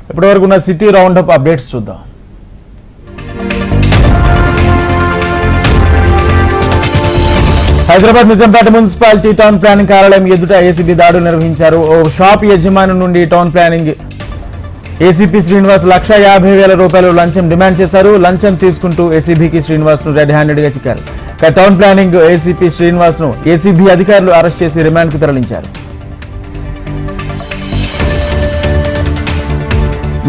ఇప్పటివరకు ఉన్న city round up updates చూద్దాం. Hyderabad Nizampet municipality town planning కార్యాలయం ఎదుట ఏసీబీ దాడులు నిర్వహించారు. ఓ షాప్ యజమాని నుండి టౌన్ ప్లానింగ్ ఏసీపీ శ్రీనివాస్ 1,50,000 రూపాయలు లంచం డిమాండ్ చేశారు. లంచం తీసుకుంటూ ఏసీబీకి శ్రీనివాస్ ను రెడ్ హ్యాండెడ్ గా చిక్కారు. టౌన్ ప్లానింగ్ ఏసీపీ శ్రీనివాస్ ను ఏసీబీ అధికారులు అరెస్ట్ చేసి రిమాండ్ కు తరలించారు.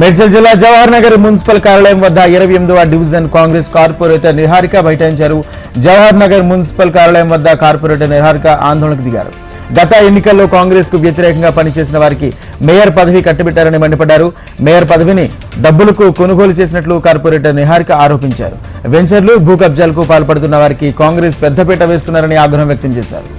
మేడ్చల్ జిల్లా జవహర్ నగర్ మున్సిపల్ కార్యాలయం వద్ద 28వ డివిజన్ కాంగ్రెస్ కార్పొరేటర్ నిహారిక బైఠాయించారు. జవహర్ నగర్ మున్సిపల్ కార్యాలయం వద్ద కార్పొరేటర్ నిహారిక ఆందోళనకు దిగారు. గత ఎన్నికల్లో కాంగ్రెస్ కు వ్యతిరేకంగా పనిచేసిన వారికి మేయర్ పదవి కట్టబెట్టారని మండిపడ్డారు. మేయర్ పదవిని డబ్బులకు కొనుగోలు చేసినట్లు కార్పొరేటర్ నిహారిక ఆరోపించారు. వెంచర్లు, భూ కబ్జాలకు పాల్పడుతున్న వారికి కాంగ్రెస్ పెద్దపీట వేస్తున్నారని ఆగ్రహం వ్యక్తం చేశారు.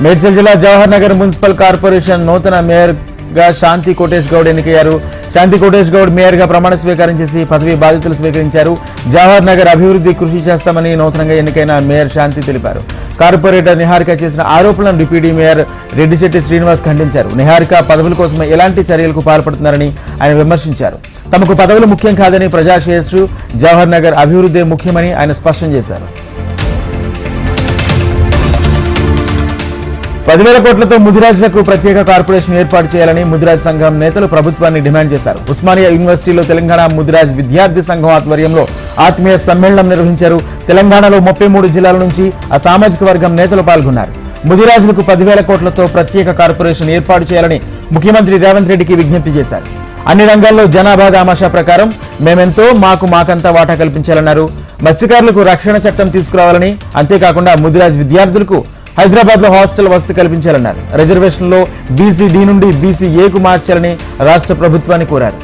మేడ్చల్ జిల్లా జవహర్ నగర్ మున్సిపల్ కార్పొరేషన్ నూతన మేయర్ గా శాంతి కోటేష్ గౌడ్ ఎన్నికయ్యారు. శాంతి కోటేష్ గౌడ్ మేయర్ గా ప్రమాణ స్వీకారం చేసి పదవి బాధ్యతలు స్వీకరించారు. జవహర్ నగర్ అభివృద్ధి కృషి చేస్తామని నూతనంగా ఎన్నికైన మేయర్ శాంతి తెలిపారు. కార్పొరేటర్ నిహారిక చేసిన ఆరోపణలను డిప్యూటీ మేయర్ రెడ్డిశెట్టి శ్రీనివాస్ ఖండించారు. నిహారిక పదవుల కోసమే ఎలాంటి చర్యలకు పాల్పడుతున్నారని ఆయన విమర్శించారు. తమకు పదవులు ముఖ్యం కాదని ప్రజాశ్రేయస్సు, జవహర్ నగర్ అభివృద్ధి ముఖ్యమని ఆయన స్పష్టం చేశారు. 10,000 కోట్లతో ముదిరాజులకు ప్రత్యేక కార్పొరేషన్ ఏర్పాటు చేయాలని ముదిరాజ్ సంఘం నేతలు ప్రభుత్వాన్ని డిమాండ్ చేశారు. ఉస్మానియా యూనివర్సిటీలో తెలంగాణ ముదిరాజ్ విద్యార్థి సంఘం ఆధ్వర్యంలో ఆత్మీయ సమ్మేళనం నిర్వహించారు. తెలంగాణలో 33 జిల్లాల నుంచి ఆ సామాజిక వర్గం నేతలు పాల్గొన్నారు. ముదిరాజులకు 10,000 కోట్లతో ప్రత్యేక కార్పొరేషన్ ఏర్పాటు చేయాలని ముఖ్యమంత్రి రేవంత్ రెడ్డికి విజ్ఞప్తి చేశారు. అన్ని రంగాల్లో జనాభా దామాషా ప్రకారం మేమెంతో మాకంతా వాటా కల్పించాలన్నారు. మత్స్యకారులకు రక్షణ చట్టం తీసుకురావాలని, అంతేకాకుండా ముదిరాజ్ విద్యార్థులకు హైదరాబాద్ లో హాస్టల్ వసతి కల్పించాలన్నారు. రిజర్వేషన్లో బీసీ డి నుండి బీసీ ఏకు మార్చాలని రాష్ట్ర ప్రభుత్వాన్ని కోరారు.